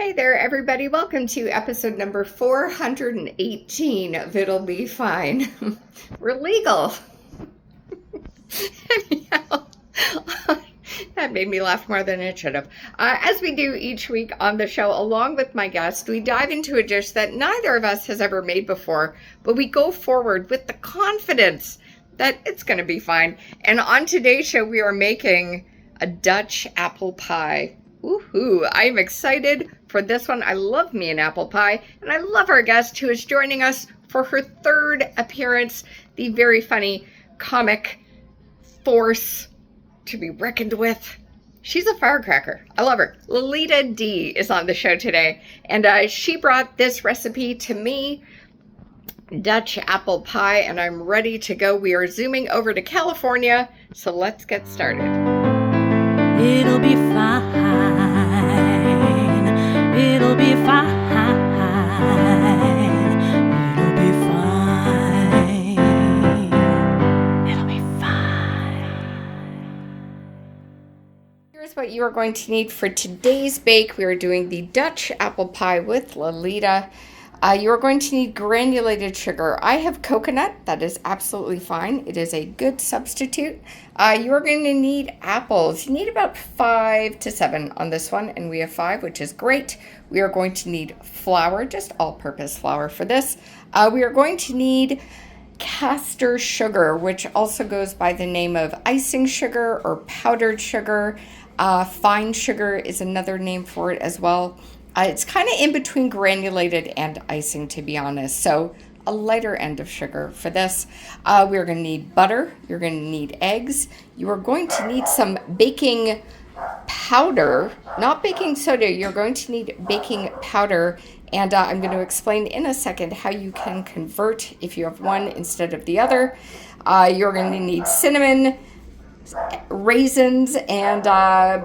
Hey there, everybody. Welcome to episode number 418 of It'll Be Fine. We're legal. That made me laugh more than it should have. As we do each week on the show, along with my guest, we dive into a dish that neither of us has ever made before, but we go forward with the confidence that it's going to be fine. And on today's show, we are making a Dutch apple pie. Woohoo! I'm excited for this one. I love me an apple pie, and I love our guest who is joining us for her third appearance, the very funny comic force to be reckoned with. She's a firecracker. I love her. Lalita Dee is on the show today, and she brought this recipe to me, Dutch apple pie, and I'm ready to go. We are zooming over to California, so let's get started. It'll be fine. It'll be fine. It'll be fine. It'll be fine. Here's what you are going to need for today's bake. We are doing the Dutch apple pie with Lalita. You are going to need granulated sugar. I have coconut. That is absolutely fine. It is a good substitute. You are going to need apples. You need about 5 to 7 on this one, and we have 5, which is great. We are going to need flour, just all-purpose flour for this. We are going to need caster sugar, which also goes by the name of icing sugar or powdered sugar. Fine sugar is another name for it as well. It's kind of in between granulated and icing, to be honest. So a lighter end of sugar for this. We're going to need butter. You're going to need eggs. You are going to need some baking powder, not baking soda. You're going to need baking powder. And I'm going to explain in a second how you can convert if you have one instead of the other. You're going to need cinnamon, raisins, and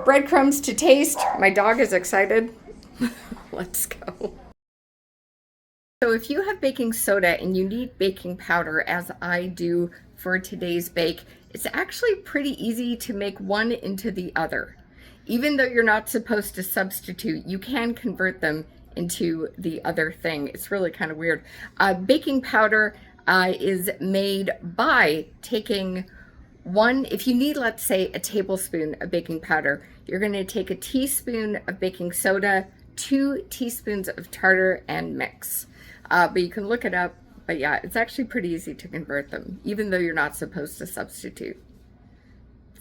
breadcrumbs to taste. My dog is excited. Let's go. So if you have baking soda and you need baking powder, as I do for today's bake, it's actually pretty easy to make one into the other. Even though you're not supposed to substitute, you can convert them into the other thing. It's really kind of weird. Baking powder is made by taking if you need, let's say, a tablespoon of baking powder, you're going to take a teaspoon of baking soda, 2 teaspoons of tartar, and mix. But you can look it up. But yeah, it's actually pretty easy to convert them, even though you're not supposed to substitute.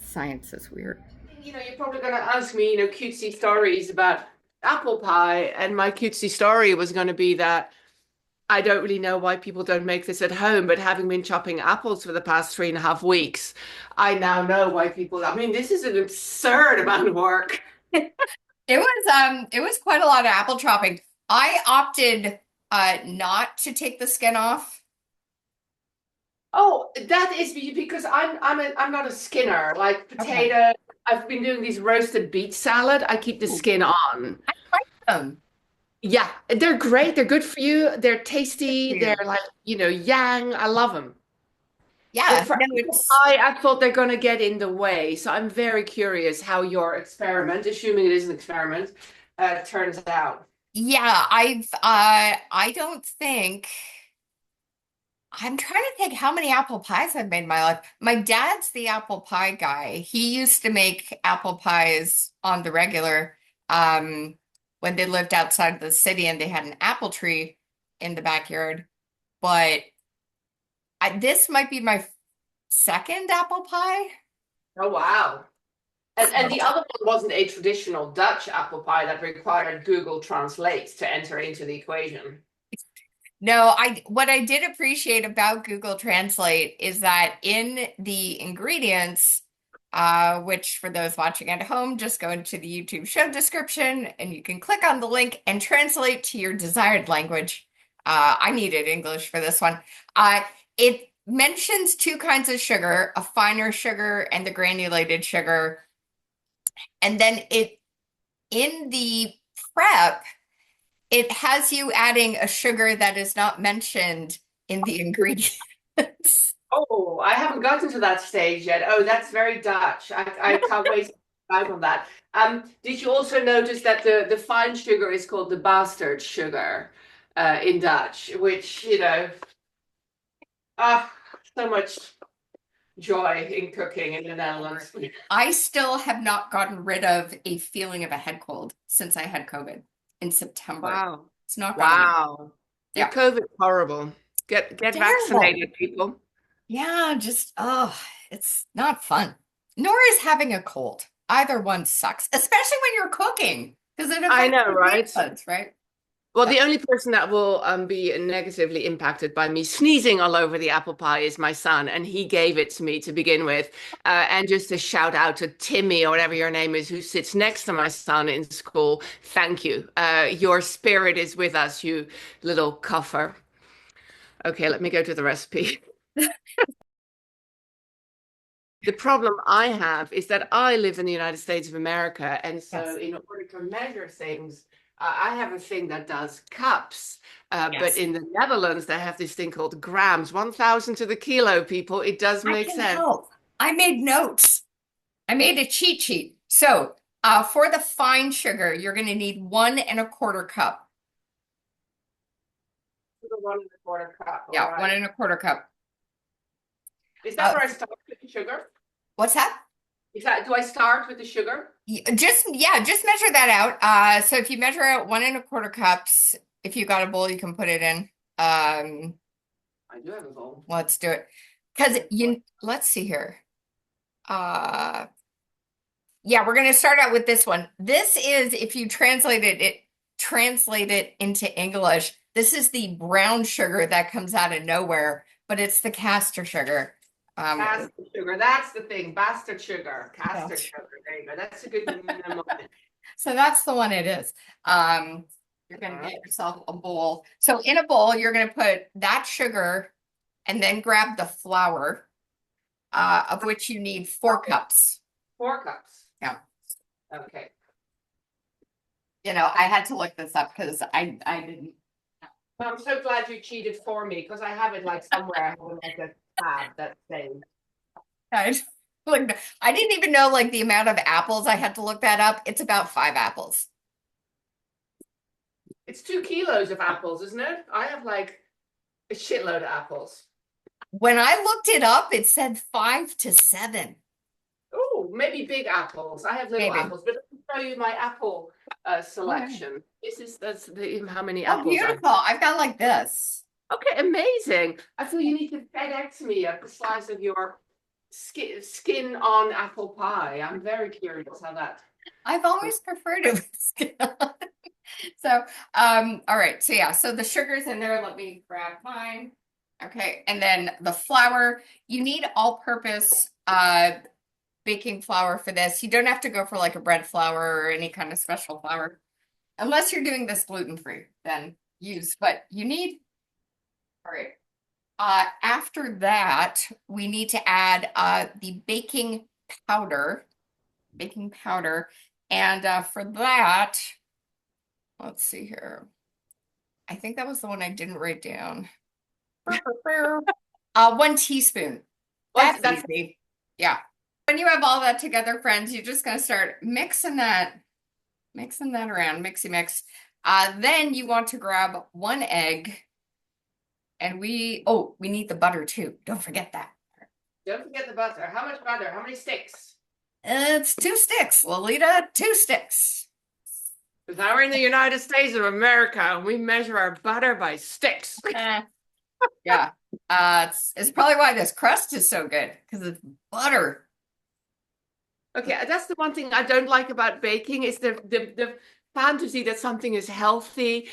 Science is weird. You're probably going to ask me, cutesy stories about apple pie. And my cutesy story was going to be that I don't really know why people don't make this at home, but having been chopping apples for the past 3.5 weeks, I now know why this is an absurd amount of work. It was quite a lot of apple chopping. I opted not to take the skin off. Oh, that is because I'm not a skinner. Like potato, okay. I've been doing these roasted beet salad. I keep the skin on. I like them. Yeah, they're great. They're good for you. They're tasty. They're like, yang. I love them. Yeah. I thought they're going to get in the way. So I'm very curious how your experiment, assuming it is an experiment, turns out. Yeah, I'm trying to think how many apple pies I've made in my life. My dad's the apple pie guy. He used to make apple pies on the regular when they lived outside the city and they had an apple tree in the backyard. But this might be my second apple pie. Oh, wow. And the other one wasn't a traditional Dutch apple pie that required Google Translate to enter into the equation. No, what I did appreciate about Google Translate is that in the ingredients, which for those watching at home, just go into the YouTube show description and you can click on the link and translate to your desired language. I needed English for this one. It mentions 2 kinds of sugar, a finer sugar and the granulated sugar. And then in the prep, it has you adding a sugar that is not mentioned in the ingredients. Oh, I haven't gotten to that stage yet. Oh, that's very Dutch. I can't wait right on that. Did you also notice that the fine sugar is called the bastard sugar in Dutch, which, ah, so much joy in cooking in the Netherlands. I still have not gotten rid of a feeling of a head cold since I had COVID in September. Wow. It's not gone yet. Wow. Yeah, Yeah. COVID's horrible. Get Terrible. vaccinated, people. Yeah, just it's not fun. Nor is having a cold. Either one sucks, especially when you're cooking, because it I affects know, your right? taste buds, right? Well, So, the only person that will be negatively impacted by me sneezing all over the apple pie is my son, and he gave it to me to begin with. And just a shout out to Timmy or whatever your name is, who sits next to my son in school. Thank you. Your spirit is with us, you little cuffer. Okay, let me go to the recipe. The problem I have is that I live in the United States of America, and so yes. in order to measure things, I have a thing that does cups. But Yes. in the Netherlands, they have this thing called grams, 1,000 to the kilo, people. It does I make can sense. help. I made notes. I made a cheat sheet. So, for the fine sugar, you're going to need 1 1/4 cup. The 1 1/4 cup, all Yeah, one right. and a quarter cup. Is that Uh, where I start with the sugar? what's that? Do I start with the sugar? Just yeah, just measure that out. So if you measure out 1 1/4 cups, if you got a bowl, you can put it in. I do have a bowl. Let's do it. Because let's see here. Uh, yeah, we're gonna start out with this one. This is if you translate it into English. This is the brown sugar that comes out of nowhere, but it's the castor sugar. Caster sugar. That's the thing. Bastard sugar. Caster Yes. sugar. There you go. That's a good mnemonic. So that's the one it is. You're gonna get yourself a bowl. So in a bowl, you're gonna put that sugar and then grab the flour, of which you need 4 cups. 4 cups. Yeah. Okay. I had to look this up because I didn't. Well, I'm so glad you cheated for me because I have it like somewhere. I have like a tab that's saying. I, like, I didn't even know like the amount of apples. I had to look that up. It's about 5 apples. It's 2 kilos of apples, isn't it? I have like a shitload of apples. When I looked it up, it said 5 to 7. Oh, maybe big apples. I have little Maybe. apples, but let me show you my apple selection. That's how many Oh, apples I have. beautiful. I've got like this. Okay, amazing. I feel you need to FedEx me a slice of your skin on apple pie. I'm very curious how that. I've always preferred it with skin on. So, all right. So yeah, so the sugar's in there. Let me grab mine. Okay, and then the flour. You need all-purpose baking flour for this. You don't have to go for like a bread flour or any kind of special flour. Unless you're doing this gluten-free, then use what you need. All right. After that, we need to add the baking powder. Baking powder. And for that, let's see here. I think that was the one I didn't write down. 1 teaspoon. That's easy. Yeah. When you have all that together, friends, you're just gonna start mixing that around, mixy mix. Then you want to grab 1 egg, and we need the butter too. Don't forget that. Don't forget the butter. How much butter? How many sticks? It's 2 sticks, Lolita. 2 sticks. Because now we're in the United States of America and we measure our butter by sticks. Yeah. It's probably why this crust is so good, because it's butter. Okay, that's the one thing I don't like about baking is the fantasy that something is healthy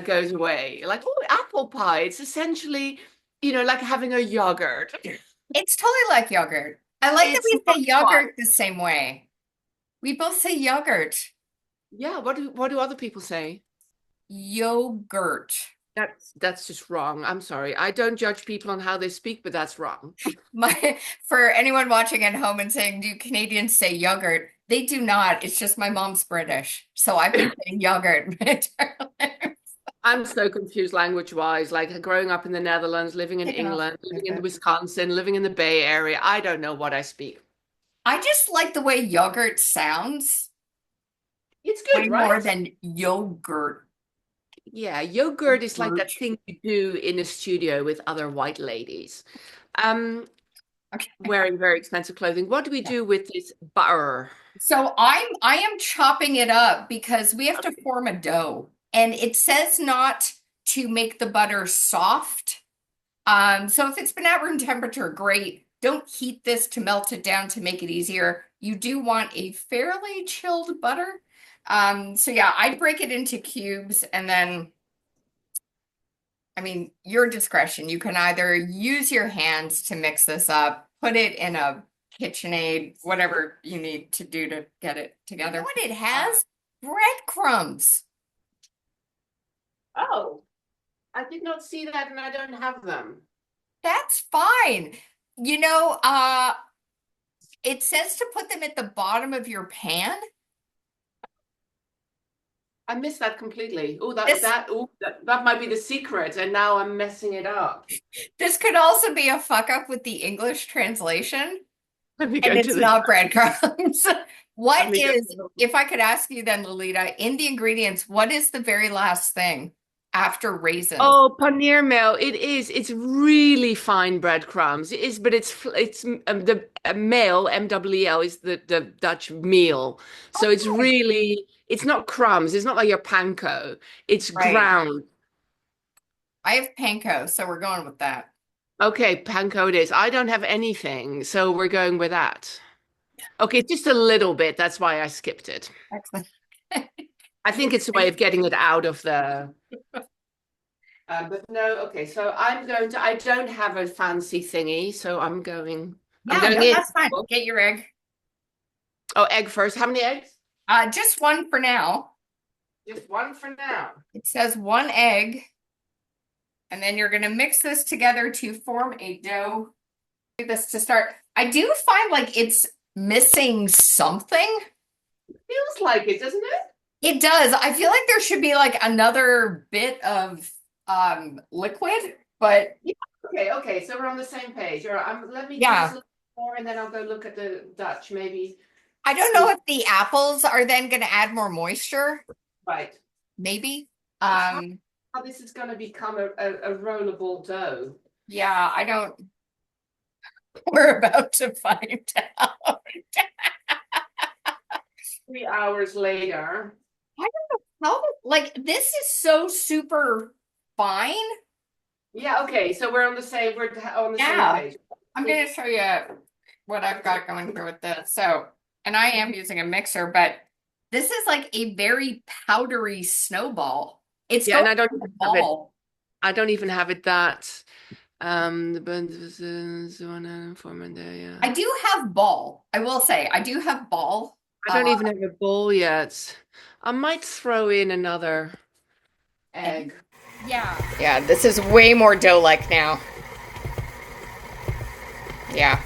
goes away. Like, oh, apple pie. It's essentially, like having a yogurt. It's totally like yogurt. I like that It's we not say yogurt the same way. We both say yogurt. Yeah, what do other people say? Yogurt. That's just wrong. I'm sorry. I don't judge people on how they speak, but that's wrong. For anyone watching at home and saying, do Canadians say yogurt? They do not. It's just my mom's British. So I've been saying yogurt. I'm so confused language-wise, like growing up in the Netherlands, living in England, living in Wisconsin, living in the Bay Area. I don't know what I speak. I just like the way yogurt sounds It's way good, more right? than yogurt. Yeah, yogurt is like that Yogurt. thing you do in a studio with other white ladies. Um, Okay. wearing very expensive clothing. What do we Yeah. do with this butter? So I am chopping it up because we have to Okay. form a dough. And it says not to make the butter soft. So if it's been at room temperature, great. Don't heat this to melt it down to make it easier. You do want a fairly chilled butter. So yeah, I'd break it into cubes and then, I mean, your discretion. You can either use your hands to mix this up, put it in a KitchenAid, whatever you need to do to get it together. What it has? Breadcrumbs. Oh, I did not see that and I don't have them. That's fine. You know, it says to put them at the bottom of your pan. I missed that completely. Oh, This that might be the secret, and now I'm messing it up. this could also be a fuck up with the English translation, Let me and go to it's the not breadcrumbs. let What me go is, to the if I could ask you then, Lolita, in the ingredients, what is the very last thing after raisins? Oh, paneer meal. It is. It's really fine breadcrumbs. It is, but it's the meal, MWEL, is the Dutch meal. So it's Okay. really, it's not crumbs. It's not like your panko. It's Right. ground. I have panko, so we're going with that. Okay, panko it is. I don't have anything, so we're going with that. Okay, just a little bit. That's why I skipped it. Excellent. I think it's a way of getting it out of the. But no, okay. So I'm going to. I don't have a fancy thingy, so I'm going. I'm Yeah, going no, in. that's fine. Get your egg. Oh, egg first. How many eggs? Just one for now. Just one for now. It says one egg, and then you're going to mix this together to form a dough. Do this to start. I do find like it's missing something. Feels like it, doesn't it? It does. I feel like there should be like another bit of liquid, but Yeah. Okay. Okay. So we're on the same page. All right. Let me do this a yeah. little more, and then I'll go look at the Dutch. Maybe I don't know see. if the apples are then going to add more moisture, Right. maybe. Just how, Um, how this is going to become a rollable dough. yeah, I don't. We're about to find out. 3 hours later. I don't know how, like, this is so super fine. Yeah. Okay. So we're on the same. We're on the same Yeah. page. I'm going to show you what I've got going here with this. So, and I am using a mixer, but this is like a very powdery snowball. It's Yeah, and going I don't to the even have it. ball. I don't even have it that. The band was yeah. I do have ball. I will say, I do have ball. I don't even have a bowl yet. I might throw in another egg. Yeah. Yeah, this is way more dough-like now. Yeah.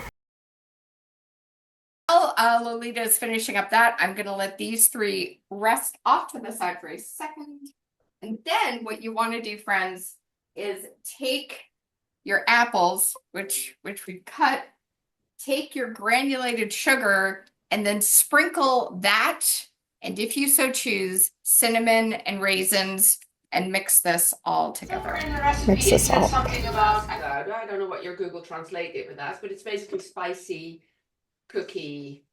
While Lolita is finishing up that, I'm going to let these three rest off to the side for a second. And then what you want to do, friends, is take your apples, which we cut, take your granulated sugar, and then sprinkle that, and if you so choose, cinnamon and raisins, and mix this all together. In the recipe, Mix this it says all. something about, I don't know what your Google Translate did with that, but it's basically spicy cookie.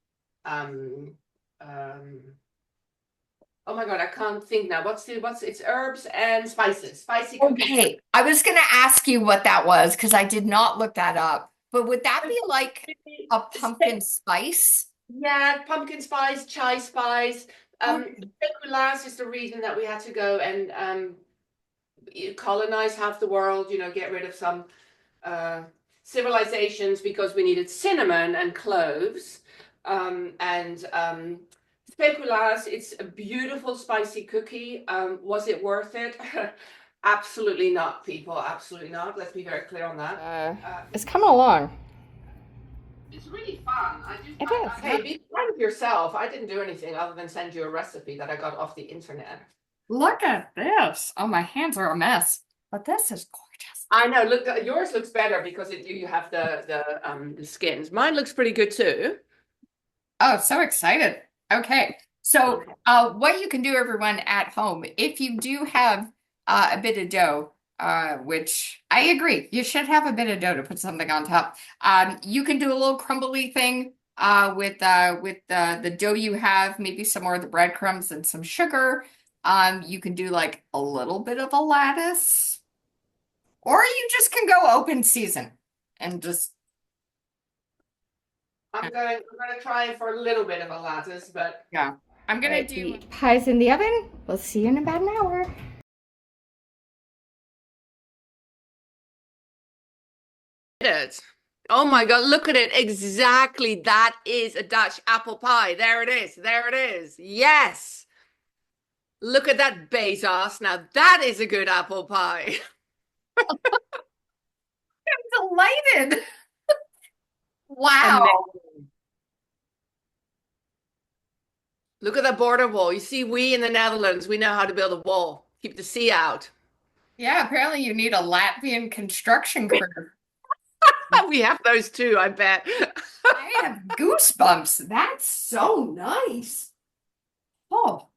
Oh my God, I can't think now. It's herbs and spices, spicy cookies. Okay, I was going to ask you what that was because I did not look that up. But would that be like a pumpkin spice? Yeah, pumpkin spice, chai spice. Okay. Speculoos is the reason that we had to go and colonize half the world, get rid of some civilizations because we needed cinnamon and cloves. And speculoos, it's a beautiful spicy cookie. Was it worth it? Absolutely not, people. Absolutely not. Let's be very clear on that. It's coming along. It's really fun. It is. Hey, be proud of yourself. I didn't do anything other than send you a recipe that I got off the internet. Look at this. Oh, my hands are a mess. But this is gorgeous. I know. Look, yours looks better because you have the skins. Mine looks pretty good too. Oh, so excited. Okay. So, what you can do, everyone at home, if you do have a bit of dough, which I agree, you should have a bit of dough to put something on top. You can do a little crumbly thing with the dough you have, maybe some more of the breadcrumbs and some sugar. You can do like a little bit of a lattice, or you just can go open season and just I'm gonna try for a little bit of a lattice, but yeah. I'm gonna do the pies in the oven. We'll see you in about an hour. it. Oh my God, look at it. Exactly. That is a Dutch apple pie. There it is. There it is. Yes. Look at that Bezos. Now that is a good apple pie. Delighted. Wow. Amazing. Look at that border wall. You see, we in the Netherlands, we know how to build a wall. Keep the sea out. Yeah, apparently you need a Latvian construction crew. We have those too, I bet. I have goosebumps. That's so nice. Oh.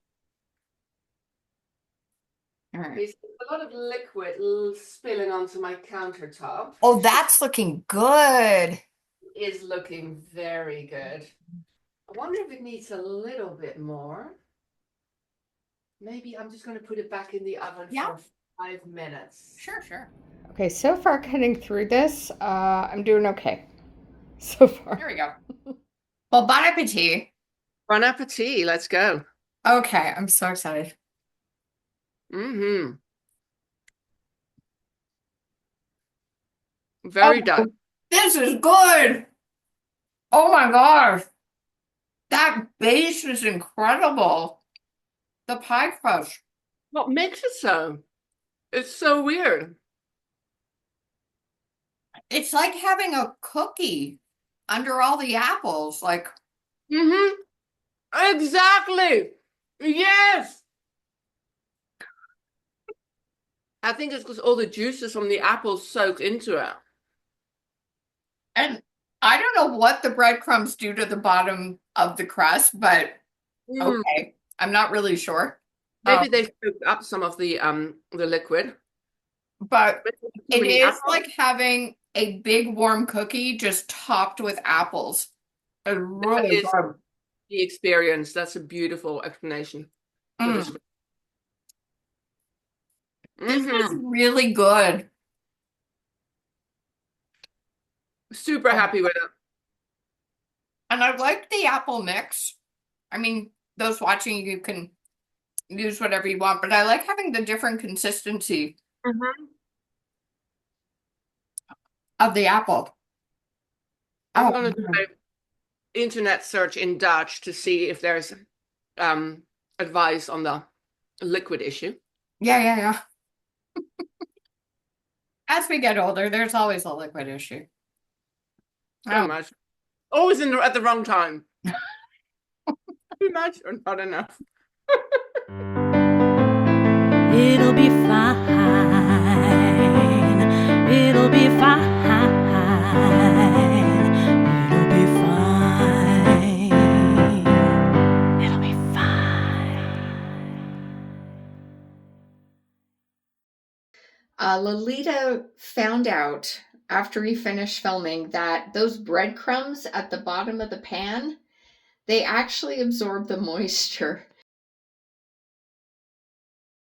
All right. There's a lot of liquid spilling onto my countertop. Oh, that's looking good. Is looking very good. I wonder if it needs a little bit more. Maybe I'm just going to put it back in the oven Yeah. for 5 minutes. Sure. Okay, so far cutting through this, I'm doing okay. So far. Here we go. Well, bon appetit. Bon appetit. Let's go. Okay, I'm so excited. Mm-hmm. Very Dutch. This is good. Oh my gosh. That base is incredible. The pie crust. What makes it so? It's so weird. It's like having a cookie under all the apples. Like, Mm-hmm. Exactly. Yes. I think it's because all the juices from the apples soak into it. and I don't know what the breadcrumbs do to the bottom of the crust, but okay. I'm not really sure. Maybe they soaked up some of the liquid. But it many is apples. like having a big warm cookie just topped with apples. It's really is good. the experience. That's a beautiful explanation. This is Mm-hmm. really good. Super happy with it. And I like the apple mix. I mean, those watching, you can use whatever you want, but I like having the different consistency of the apple. I'm Oh, going to do an internet search in Dutch to see if there's advice on the liquid issue. yeah. As we get older, there's always a liquid issue. So much. Always at the wrong time. Too much or not enough. It'll be fine. It'll be fine. It'll be fine. It'll be fine. Lalita found out after we finished filming that those breadcrumbs at the bottom of the pan, they actually absorb the moisture